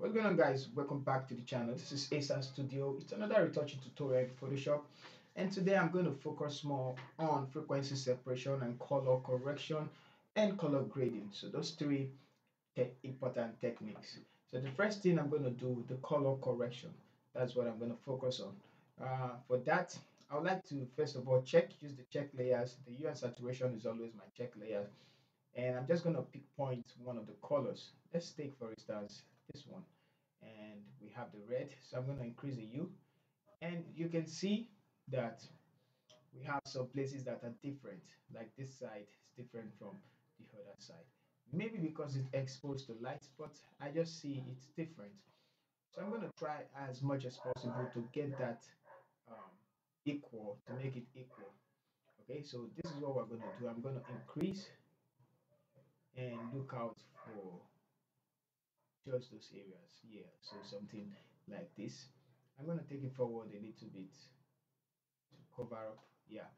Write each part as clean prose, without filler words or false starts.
What's going on, guys? Welcome back to the channel. This is Asa Studio. It's another retouching tutorial in Photoshop, and today I'm going to focus more on frequency separation and color correction and color grading. So those three important techniques. So the first thing I'm going to do, the color correction. That's what I'm going to focus on. For that, I would like to first of all use the check layers. The hue and saturation is always my check layer, and I'm just going to pick point one of the colors. Let's take for instance this one, and we have the red, so I'm going to increase the hue, and you can see that we have some places that are different, like this side is different from the other side, maybe because it's exposed to light, but I just see it's different. So I'm going to try as much as possible to get that um, equal, to make it equal. Okay, so this is what we're going to do. I'm going to increase and look out for just those areas. Yeah, so something like this. I'm going to take it forward a little bit to cover up. Yeah,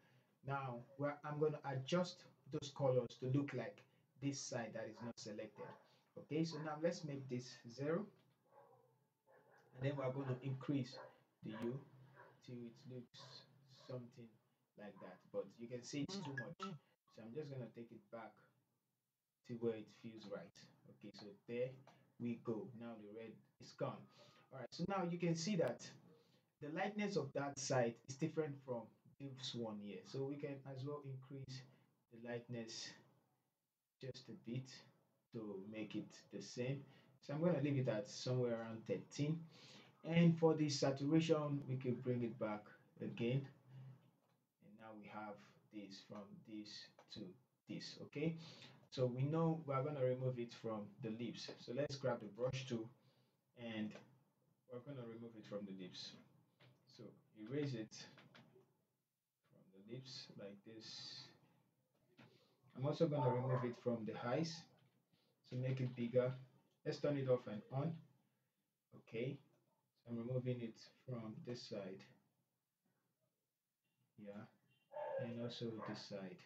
now I'm going to adjust those colors to look like this side that is not selected. Okay, so now let's make this 0, and then we're going to increase the hue till it looks something like that, but you can see it's too much, so I'm just going to take it back to where it feels right. Okay, so there we go. Now the red is gone. All right, so now you can see that the lightness of that side is different from this one here, so we can as well increase the lightness just a bit to make it the same. So I'm going to leave it at somewhere around 13, and for the saturation we can bring it back again, and now we have this from this to this. Okay, so we know we're going to remove it from the lips, so let's grab the brush tool and we're going to remove it from the lips. So erase it from the lips like this. I'm also going to remove it from the eyes, so make it bigger. Let's turn it off and on. Okay, so I'm removing it from this side, yeah, and also this side.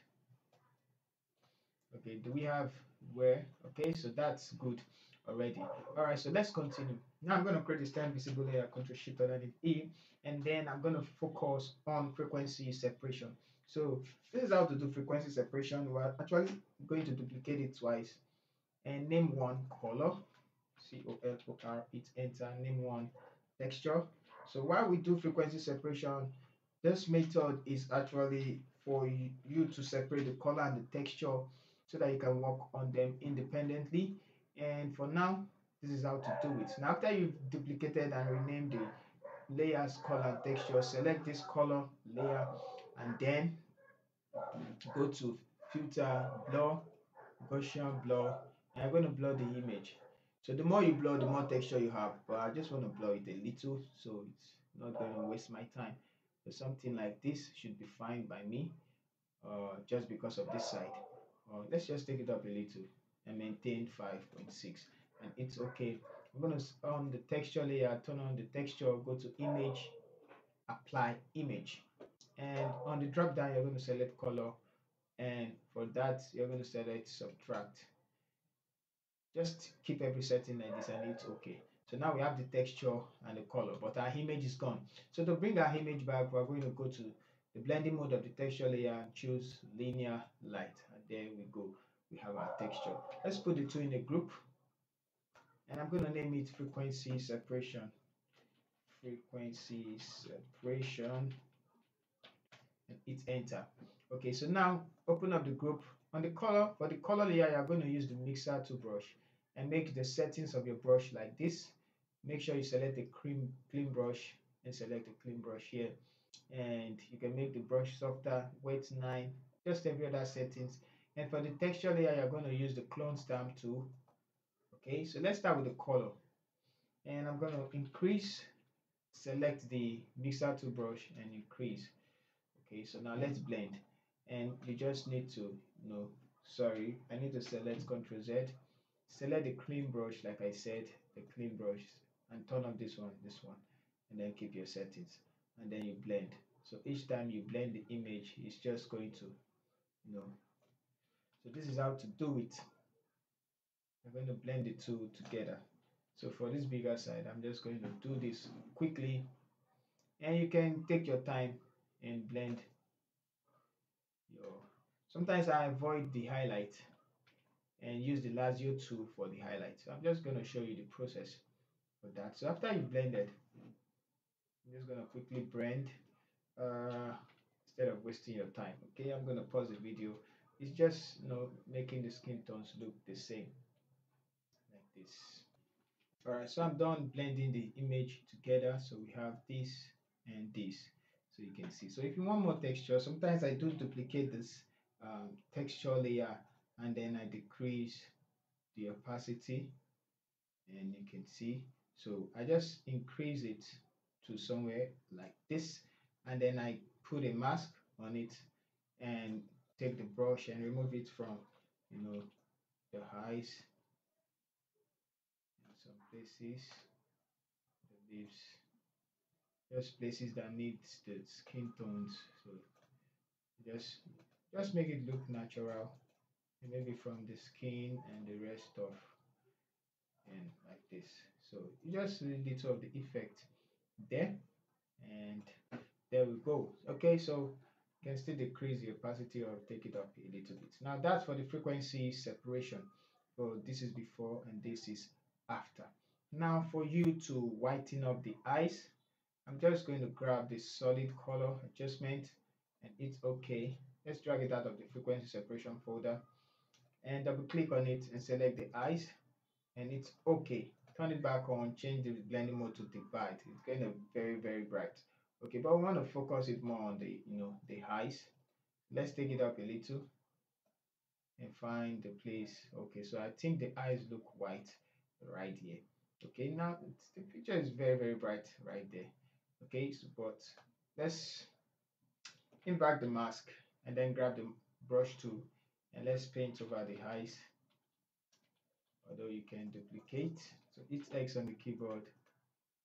Okay, do we have where? Okay, so that's good already. All right, so let's continue. Now I'm going to create a stand visible layer, Control Shift and E, and then I'm going to focus on frequency separation. So this is how to do frequency separation. We're actually going to duplicate it twice and name one color, COLOR, hit enter, name one texture. So while we do frequency separation, this method is actually for you to separate the color and the texture so that you can work on them independently. And for now, this is how to do it. Now, after you've duplicated and renamed the layers, color, texture, select this color layer and then go to filter, blur, Gaussian blur, and I'm going to blur the image. So the more you blur, the more texture you have, but I just want to blur it a little so it's not going to waste my time. So something like this should be fine by me, just because of this side. Let's just take it up a little and maintain 5.6, and it's okay. I'm going to, on the texture layer, turn on the texture, go to image, apply image, and on the drop down you're going to select color, and for that you're going to select subtract. Just keep every setting like this and it's okay. So now we have the texture and the color, but our image is gone. So to bring our image back, we're going to go to the blending mode of the texture layer and choose linear light, and there we go. We have our texture. Let's put the two in a group, and I'm going to name it frequency separation. Frequency separation, and hit enter. Okay, so now open up the group. On the color, for the color layer, you're going to use the mixer tool brush and make the settings of your brush like this. Make sure you select the clean brush and select the clean brush here, and you can make the brush softer, weight 9, just every other settings. And for the texture layer, you're going to use the clone stamp tool. Okay, so let's start with the color, and I'm going to increase, select the mixer tool brush and increase. Okay, so now let's blend, and you just need to, no, sorry, I need to select Ctrl Z, select the clean brush like I said, the clean brush, and turn on this one, and then keep your settings, and then you blend. So each time you blend the image, it's just going to, you know, so this is how to do it. I'm going to blend the two together. So for this bigger side, I'm just going to do this quickly, and you can take your time and blend your. Sometimes I avoid the highlight and use the Lazio tool for the highlight. So I'm just going to show you the process for that. So after you've blended, I'm just going to quickly blend uh, instead of wasting your time. Okay, I'm going to pause the video. It's just making the skin tones look the same like this. All right, so I'm done blending the image together. So we have this and this, so you can see. So if you want more texture, sometimes I do duplicate this texture layer, and then I decrease the opacity, and you can see. So I just increase it to somewhere like this, and then I put a mask on it and take the brush and remove it from the eyes in some places, the lips, just places that need the skin tones. So just make it look natural, and maybe from the skin and the rest of, and like this. So you just a little of the effect there, and there we go. Okay, so you can still decrease the opacity or take it up a little bit. Now that's for the frequency separation. So this is before and this is after. Now for you to whiten up the eyes, I'm just going to grab the solid color adjustment and it's okay. Let's drag it out of the frequency separation folder and double click on it and select the eyes, and it's okay. Turn it back on, change the blending mode to divide. It's kind of very bright. Okay, but we want to focus it more on the the eyes. Let's take it up a little and find the place. Okay, so I think the eyes look white right here. Okay, now the picture is very bright right there. Okay, so but let's invert the mask and then grab the brush tool and let's paint over the eyes, although you can duplicate. So hit X on the keyboard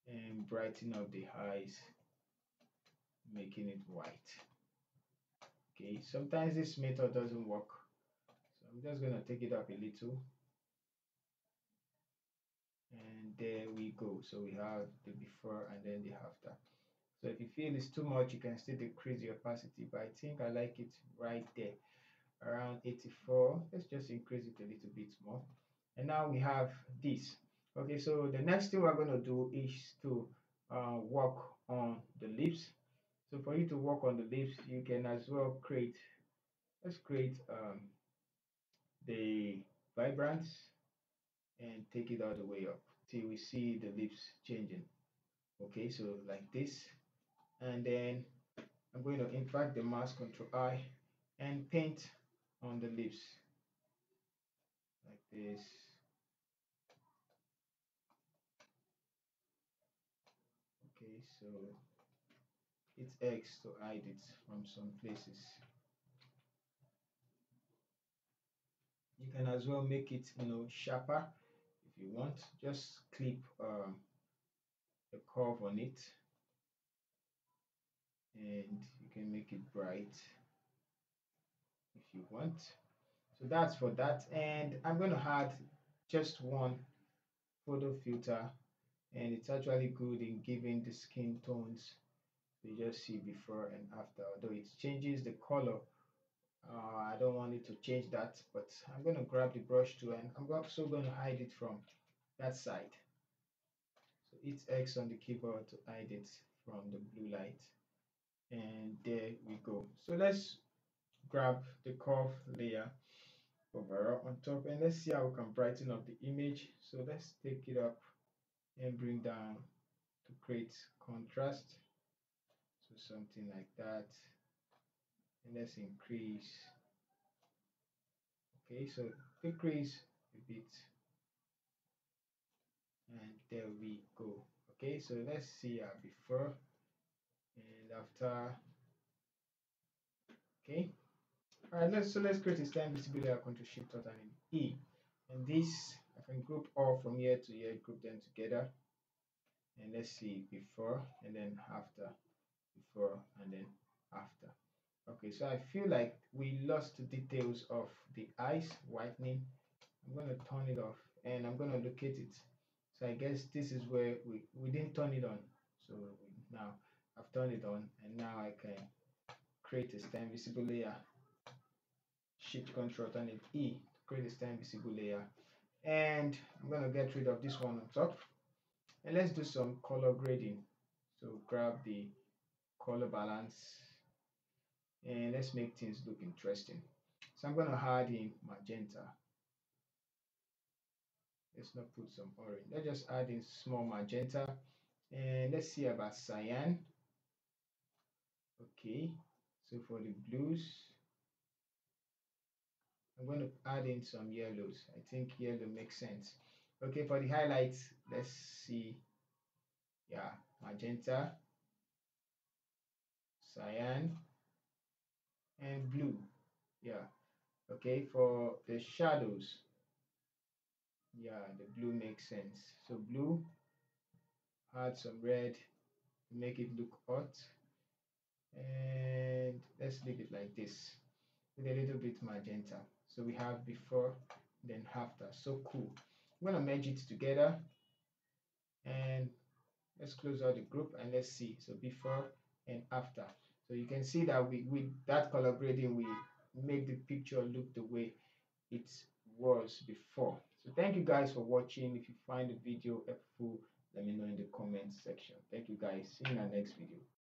and brighten up the eyes, making it white. Okay, sometimes this method doesn't work, so I'm just gonna take it up a little, and there we go. So we have the before and then the after. So if you feel it's too much, you can still decrease the opacity, but I think I like it right there around 84. Let's just increase it a little bit more, and now we have this. Okay, so the next thing we're going to do is to work on the lips. So for you to work on the lips, you can as well create, let's create the vibrance and take it all the way up till we see the lips changing. Okay, so like this, and then I'm going to invert the mask, Control I, and paint on the lips like this. Okay, so it's X to hide it from some places. You can as well make it sharper if you want. Just clip the curve on it, and you can make it bright if you want. So that's for that, and I'm going to add just one photo filter, and it's actually good in giving the skin tones. You just see before and after, although it changes the color. I don't want it to change that, but I'm going to grab the brush tool and I'm also going to hide it from that side. So hit X on the keyboard to hide it from the blue light, and there we go. So let's grab the curve layer overall on top, and let's see how we can brighten up the image. So let's take it up and bring down to create contrast, so something like that, and let's increase. Okay, so decrease a bit, and there we go. Okay, so let's see our before and after. Okay, all right, let's create a stem visibility. I control shift alt and E, and this I can group all from here to here, group them together, and let's see before and then after, before and then after. Okay, so I feel like we lost the details of the eyes whitening. I'm going to turn it off and I'm going to locate it. So I guess this is where we didn't turn it on. So now I've turned it on, and now I can create a stem visible layer. Shift Control turn it E to create a stem visible layer. And I'm gonna get rid of this one on top. And let's do some color grading. So grab the color balance and let's make things look interesting. So I'm gonna add in magenta. Let's not put some orange. Let's just add in small magenta. And let's see about cyan. Okay, so for the blues, I'm going to add in some yellows. I think yellow makes sense. Okay, for the highlights, let's see. Yeah, magenta, cyan, and blue. Yeah, okay, for the shadows, yeah, the blue makes sense. So blue, add some red to make it look hot. And let's leave it like this with a little bit magenta. So we have before, then after. So cool. I'm gonna merge it together and let's close out the group and let's see. So before and after. So you can see that we with that color grading we make the picture look the way it was before. So thank you guys for watching. If you find the video helpful, let me know in the comments section. Thank you guys. See you in our next video.